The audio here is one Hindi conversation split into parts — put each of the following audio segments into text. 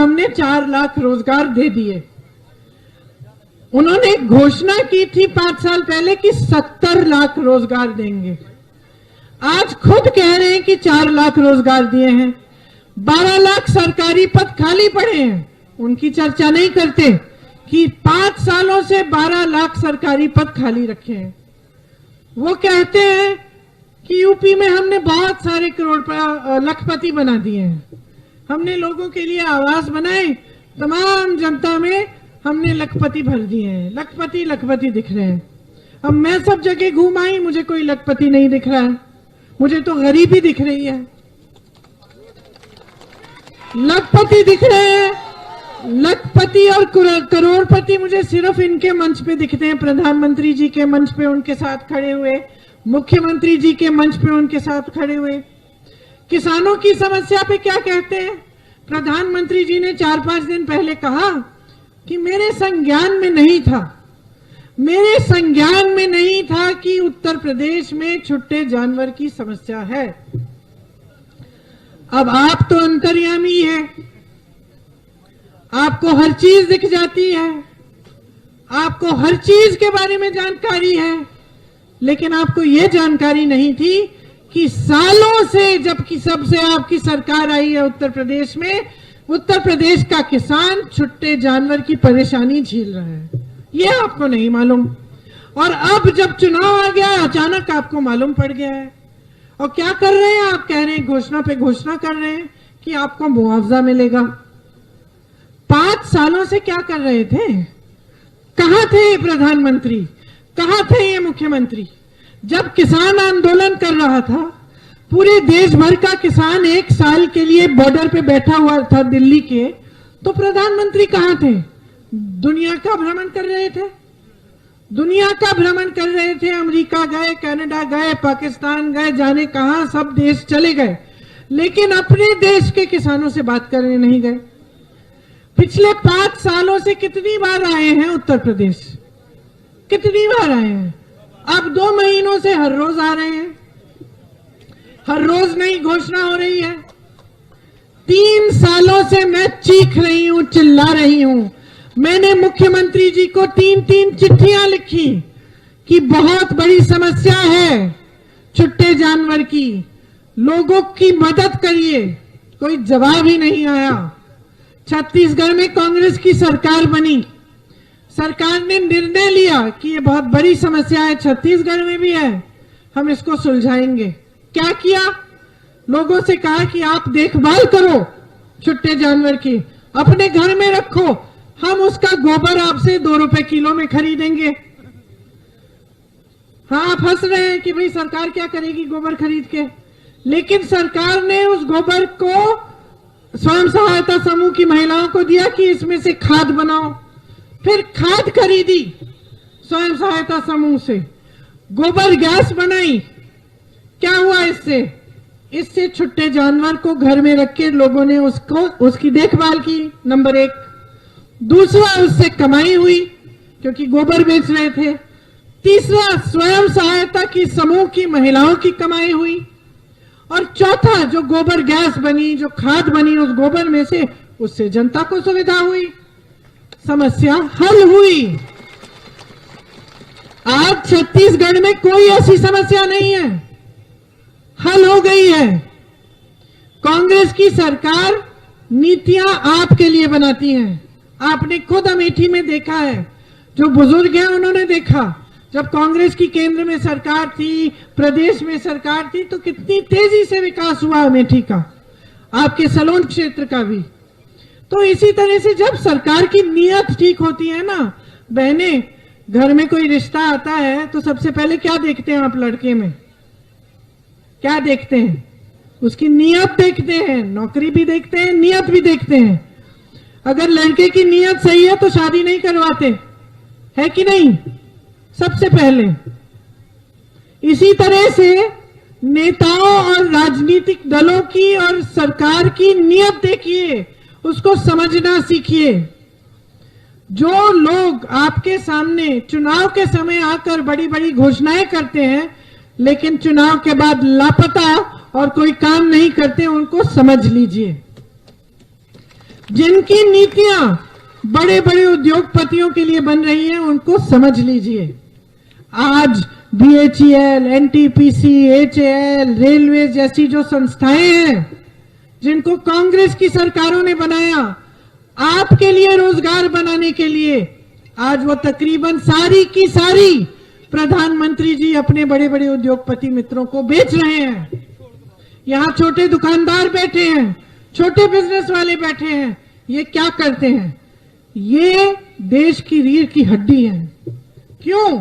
हमने 4 लाख रोजगार दे दिए। उन्होंने घोषणा की थी 5 साल पहले कि 70 लाख रोजगार देंगे। आज खुद कह रहे हैं कि 4 लाख रोजगार दिए हैं। 12 लाख सरकारी पद खाली पड़े हैं, उनकी चर्चा नहीं करते कि 5 सालों से 12 लाख सरकारी पद खाली रखे हैं। वो कहते हैं कि यूपी में हमने बहुत सारे लखपति बना दिए हैं, हमने लोगों के लिए आवास बनाए, तमाम जनता में हमने लखपति भर दिए हैं। लखपति दिख रहे हैं। अब मैं सब जगह घूम आई, मुझे कोई लखपति नहीं दिख रहा है, मुझे तो गरीबी दिख रही है। लखपति दिख रहे हैं, लखपति और करोड़पति मुझे सिर्फ इनके मंच पे दिखते हैं, प्रधानमंत्री जी के मंच पे उनके साथ खड़े हुए, मुख्यमंत्री जी के मंच पे उनके साथ खड़े हुए। किसानों की समस्या पे क्या कहते हैं? प्रधानमंत्री जी ने 4-5 दिन पहले कहा कि मेरे संज्ञान में नहीं था कि उत्तर प्रदेश में छुट्टे जानवर की समस्या है। अब आप तो अंतर्यामी है, आपको हर चीज दिख जाती है, आपको हर चीज के बारे में जानकारी है, लेकिन आपको यह जानकारी नहीं थी कि सालों से जबकि सबसे आपकी सरकार आई है उत्तर प्रदेश में, उत्तर प्रदेश का किसान छुट्टे जानवर की परेशानी झेल रहा है, यह आपको नहीं मालूम। और अब जब चुनाव आ गया, अचानक आपको मालूम पड़ गया है। और क्या कर रहे हैं आप? कह रहे हैं, घोषणा पे घोषणा कर रहे हैं कि आपको मुआवजा मिलेगा। 5 सालों से क्या कर रहे थे? कहां थे ये प्रधानमंत्री, कहां थे ये मुख्यमंत्री? जब किसान आंदोलन कर रहा था, पूरे देश भर का किसान 1 साल के लिए बॉर्डर पे बैठा हुआ था दिल्ली के, तो प्रधानमंत्री कहां थे? दुनिया का भ्रमण कर रहे थे, दुनिया का भ्रमण कर रहे थे। अमेरिका गए, कनाडा गए, पाकिस्तान गए, जाने कहां सब देश चले गए, लेकिन अपने देश के किसानों से बात करने नहीं गए। पिछले 5 सालों से कितनी बार आए हैं उत्तर प्रदेश? कितनी बार आए हैं? अब 2 महीनों से हर रोज आ रहे हैं, हर रोज नई घोषणा हो रही है। 3 सालों से मैं चीख रही हूं, चिल्ला रही हूं। मैंने मुख्यमंत्री जी को 3-3 चिट्ठियां लिखी कि बहुत बड़ी समस्या है छुट्टे जानवर की, लोगों की मदद करिए। कोई जवाब ही नहीं आया। छत्तीसगढ़ में कांग्रेस की सरकार बनी, सरकार ने निर्णय लिया कि ये बहुत बड़ी समस्या है, छत्तीसगढ़ में भी है, हम इसको सुलझाएंगे। क्या किया? लोगों से कहा कि आप देखभाल करो छुट्टे जानवर की, अपने घर में रखो, हम उसका गोबर आपसे 2 रुपए किलो में खरीदेंगे। हाँ, आप हंस रहे हैं कि भाई सरकार क्या करेगी गोबर खरीद के, लेकिन सरकार ने उस गोबर को स्वयं सहायता समूह की महिलाओं को दिया कि इसमें से खाद बनाओ। फिर खाद खरीदी स्वयं सहायता समूह से, गोबर गैस बनाई। क्या हुआ इससे? इससे छुट्टे जानवर को घर में रख के लोगों ने उसकी देखभाल की, नंबर 1। दूसरा, उससे कमाई हुई क्योंकि गोबर बेच रहे थे। तीसरा, स्वयं सहायता की समूह की महिलाओं की कमाई हुई। और चौथा, जो गोबर गैस बनी, जो खाद बनी उस गोबर में से, उससे जनता को सुविधा हुई, समस्या हल हुई। आज छत्तीसगढ़ में कोई ऐसी समस्या नहीं है, हल हो गई है। कांग्रेस की सरकार नीतियां आपके लिए बनाती है। आपने खुद अमेठी में देखा है, जो बुजुर्ग हैं उन्होंने देखा, जब कांग्रेस की केंद्र में सरकार थी, प्रदेश में सरकार थी, तो कितनी तेजी से विकास हुआ अमेठी का, आपके सलोन क्षेत्र का भी। तो इसी तरह से जब सरकार की नीयत ठीक होती है ना, बहने, घर में कोई रिश्ता आता है तो सबसे पहले क्या देखते हैं आप? लड़के में क्या देखते हैं? उसकी नीयत देखते हैं। नौकरी भी देखते हैं, नीयत भी देखते हैं। अगर लड़के की नीयत सही है तो शादी नहीं करवाते, है कि नहीं? सबसे पहले इसी तरह से नेताओं और राजनीतिक दलों की और सरकार की नीयत देखिए, उसको समझना सीखिए। जो लोग आपके सामने चुनाव के समय आकर बड़ी बड़ी घोषणाएं करते हैं, लेकिन चुनाव के बाद लापता और कोई काम नहीं करते, उनको समझ लीजिए। जिनकी नीतियां बड़े बड़े उद्योगपतियों के लिए बन रही हैं, उनको समझ लीजिए। आज BHEL, NTPC, HAL, रेलवे जैसी जो संस्थाएं हैं, जिनको कांग्रेस की सरकारों ने बनाया आपके लिए रोजगार बनाने के लिए, आज वो तकरीबन सारी की सारी प्रधानमंत्री जी अपने बड़े बड़े उद्योगपति मित्रों को बेच रहे हैं। यहां छोटे दुकानदार बैठे हैं, छोटे बिजनेस वाले बैठे हैं। ये क्या करते हैं? ये देश की रीढ़ की हड्डी है। क्यों?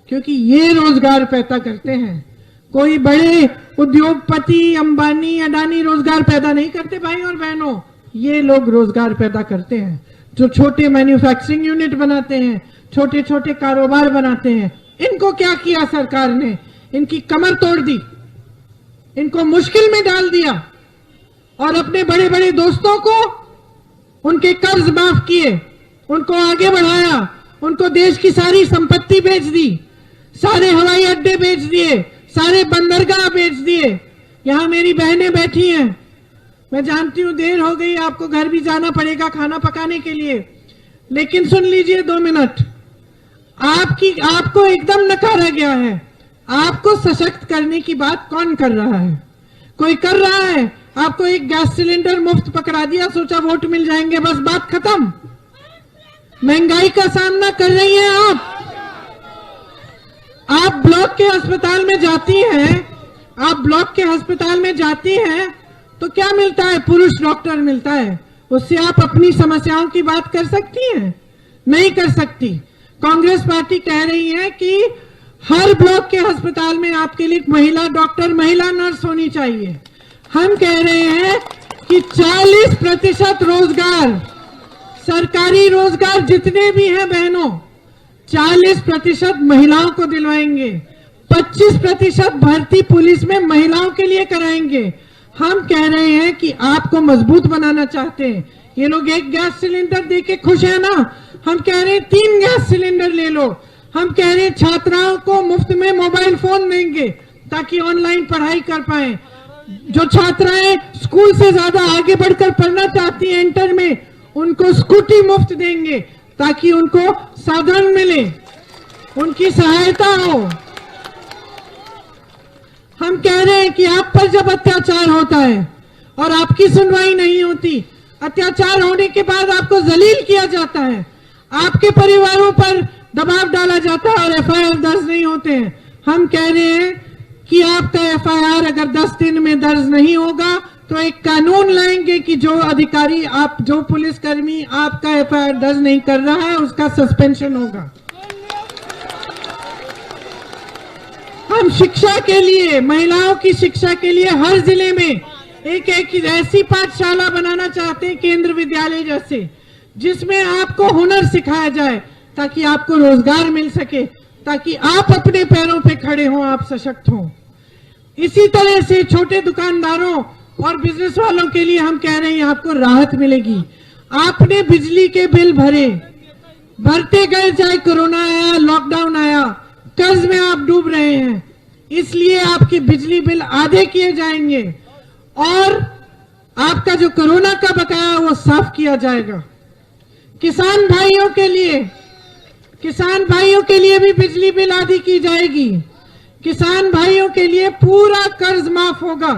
क्योंकि ये रोजगार पैदा करते हैं। कोई बड़े उद्योगपति अंबानी अडानी रोजगार पैदा नहीं करते भाई और बहनों, ये लोग रोजगार पैदा करते हैं। जो छोटे मैन्युफैक्चरिंग यूनिट बनाते हैं, छोटे छोटे कारोबार बनाते हैं, इनको क्या किया सरकार ने? इनकी कमर तोड़ दी, इनको मुश्किल में डाल दिया और अपने बड़े बड़े दोस्तों को उनके कर्ज माफ किए, उनको आगे बढ़ाया, उनको देश की सारी संपत्ति बेच दी, सारे हवाई अड्डे बेच दिए, सारे बंदरगाह बेच दिए। यहां मेरी बहनें बैठी हैं, मैं जानती हूं देर हो गई, आपको घर भी जाना पड़ेगा खाना पकाने के लिए, लेकिन सुन लीजिए 2 मिनट। आपको एकदम नकारा गया है। आपको सशक्त करने की बात कौन कर रहा है? कोई कर रहा है? आपको एक गैस सिलेंडर मुफ्त पकड़ा दिया, सोचा वोट मिल जाएंगे, बस बात खत्म। महंगाई का सामना कर रही हैं आप ब्लॉक के अस्पताल में जाती हैं, आप ब्लॉक के अस्पताल में जाती हैं तो क्या मिलता है? पुरुष डॉक्टर मिलता है। उससे आप अपनी समस्याओं की बात कर सकती हैं? नहीं कर सकती। कांग्रेस पार्टी कह रही है कि हर ब्लॉक के अस्पताल में आपके लिए महिला डॉक्टर, महिला नर्स होनी चाहिए। हम कह रहे हैं कि 40% रोजगार, सरकारी रोजगार जितने भी हैं बहनों, 40% महिलाओं को दिलवाएंगे, 25% भर्ती पुलिस में महिलाओं के लिए कराएंगे। हम कह रहे हैं कि आपको मजबूत बनाना चाहते हैं। ये लोग एक गैस सिलेंडर देके खुश है ना, हम कह रहे हैं 3 गैस सिलेंडर ले लो। हम कह रहे हैं छात्राओं को मुफ्त में मोबाइल फोन देंगे ताकि ऑनलाइन पढ़ाई कर पाए। जो छात्राएं स्कूल से ज्यादा आगे बढ़कर पढ़ना चाहती हैं इंटर में, उनको स्कूटी मुफ्त देंगे ताकि उनको साधन मिले, उनकी सहायता हो। हम कह रहे हैं कि आप पर जब अत्याचार होता है और आपकी सुनवाई नहीं होती, अत्याचार होने के बाद आपको जलील किया जाता है, आपके परिवारों पर दबाव डाला जाता है और FIR दर्ज नहीं होते हैं, हम कह रहे हैं कि आपका FIR अगर 10 दिन में दर्ज नहीं होगा तो एक कानून लाएंगे कि जो अधिकारी, आप जो पुलिसकर्मी आपका FIR दर्ज नहीं कर रहा है उसका सस्पेंशन होगा। हम शिक्षा के लिए, महिलाओं की शिक्षा के लिए हर जिले में एक ऐसी पाठशाला बनाना चाहते हैं, केंद्र विद्यालय जैसे, जिसमें आपको हुनर सिखाया जाए ताकि आपको रोजगार मिल सके, ताकि आप अपने पैरों पे खड़े हों, आप सशक्त हों। इसी तरह से छोटे दुकानदारों और बिजनेस वालों के लिए हम कह रहे हैं आपको राहत मिलेगी। आपने बिजली के बिल भरते गए, चाहे कोरोना आया, लॉकडाउन आया, कर्ज में आप डूब रहे हैं, इसलिए आपके बिजली बिल आधे किए जाएंगे और आपका जो कोरोना का बकाया वो साफ किया जाएगा। किसान भाइयों के लिए भी बिजली बिल आधी की जाएगी। किसान भाइयों के लिए पूरा कर्ज माफ होगा।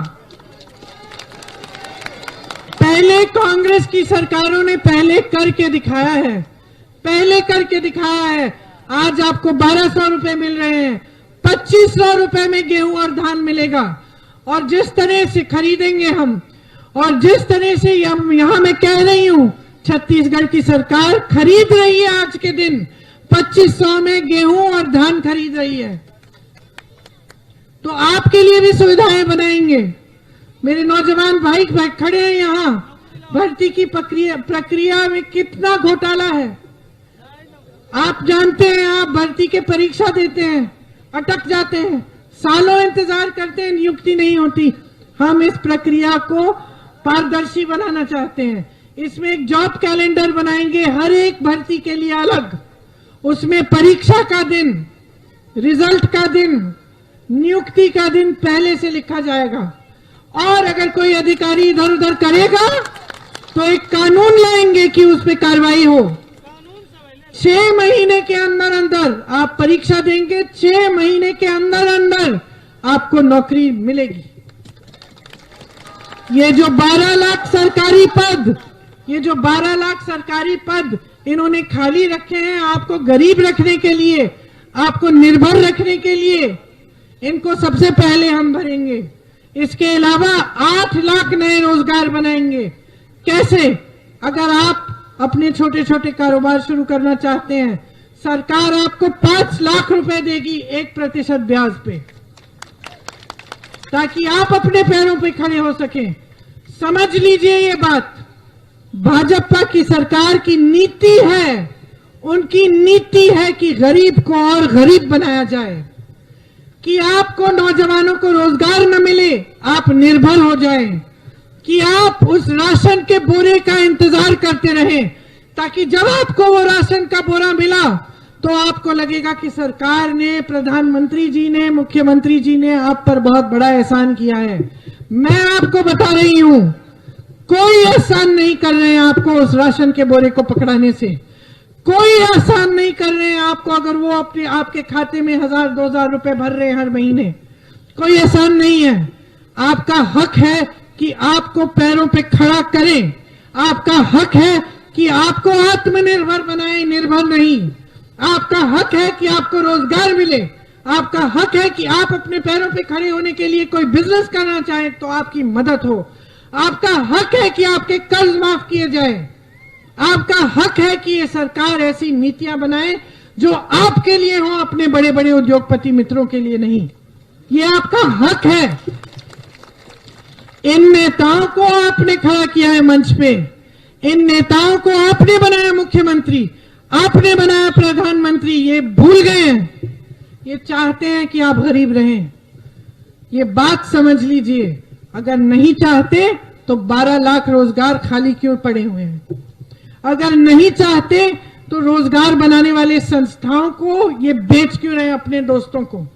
पहले कांग्रेस की सरकारों ने पहले करके दिखाया है। आज आपको 1200 रुपए मिल रहे हैं, 2500 रुपए में गेहूं और धान मिलेगा। और जिस तरह से खरीदेंगे हम, और जिस तरह से यहां मैं कह रही हूं, छत्तीसगढ़ की सरकार खरीद रही है, आज के दिन 2500 में गेहूं और धान खरीद रही है, तो आपके लिए भी सुविधाएं बनाएंगे। मेरे नौजवान भाई खड़े हैं यहां, भर्ती की प्रक्रिया में कितना घोटाला है आप जानते हैं। आप भर्ती के परीक्षा देते हैं, अटक जाते हैं, सालों इंतजार करते हैं, नियुक्ति नहीं होती। हम इस प्रक्रिया को पारदर्शी बनाना चाहते हैं। इसमें एक जॉब कैलेंडर बनाएंगे, हर एक भर्ती के लिए अलग। उसमें परीक्षा का दिन, रिजल्ट का दिन, नियुक्ति का दिन पहले से लिखा जाएगा। और अगर कोई अधिकारी इधर उधर करेगा तो एक कानून लाएंगे कि उस पर कार्रवाई हो। 6 महीने के अंदर अंदर आप परीक्षा देंगे, 6 महीने के अंदर अंदर आपको नौकरी मिलेगी। ये जो 12 लाख सरकारी पद, ये जो 12 लाख सरकारी पद इन्होंने खाली रखे हैं आपको गरीब रखने के लिए, आपको निर्भर रखने के लिए, इनको सबसे पहले हम भरेंगे। इसके अलावा 8 लाख नए रोजगार बनाएंगे। कैसे? अगर आप अपने छोटे छोटे कारोबार शुरू करना चाहते हैं, सरकार आपको 5 लाख रुपए देगी 1% ब्याज पे, ताकि आप अपने पैरों पे खड़े हो सकें। समझ लीजिए ये बात, भाजपा की सरकार की नीति है, उनकी नीति है कि गरीब को और गरीब बनाया जाए, कि आपको नौजवानों को रोजगार न मिले, आप निर्भर हो जाएं, कि आप उस राशन के बोरे का इंतजार करते रहें, ताकि जब आपको वो राशन का बोरा मिला तो आपको लगेगा कि सरकार ने, प्रधानमंत्री जी ने, मुख्यमंत्री जी ने आप पर बहुत बड़ा एहसान किया है। मैं आपको बता रही हूं, कोई एहसान नहीं कर रहे हैं आपको उस राशन के बोरे को पकड़ाने से, कोई एहसान नहीं कर रहे हैं आपको अगर वो अपने आपके खाते में 1000-2000 रुपए भर रहे हैं हर महीने, कोई एहसान नहीं है। आपका हक है कि आपको पैरों पे खड़ा करें, आपका हक है कि आपको आत्मनिर्भर बनाएं, निर्भर नहीं। आपका हक है कि आपको रोजगार मिले, आपका हक है कि आप अपने पैरों पे खड़े होने के लिए कोई बिजनेस करना चाहें तो आपकी मदद हो। आपका हक है कि आपके कर्ज माफ किए जाए। आपका हक है कि ये सरकार ऐसी नीतियां बनाए जो आपके लिए हो, अपने बड़े बड़े उद्योगपति मित्रों के लिए नहीं। ये आपका हक है। इन नेताओं को आपने खड़ा किया है मंच पे, इन नेताओं को आपने बनाया मुख्यमंत्री, आपने बनाया प्रधानमंत्री। ये भूल गए हैं, ये चाहते हैं कि आप गरीब रहें। ये बात समझ लीजिए। अगर नहीं चाहते तो 12 लाख रोजगार खाली क्यों पड़े हुए हैं? अगर नहीं चाहते तो रोजगार बनाने वाले संस्थाओं को ये बेच क्यों रहे अपने दोस्तों को?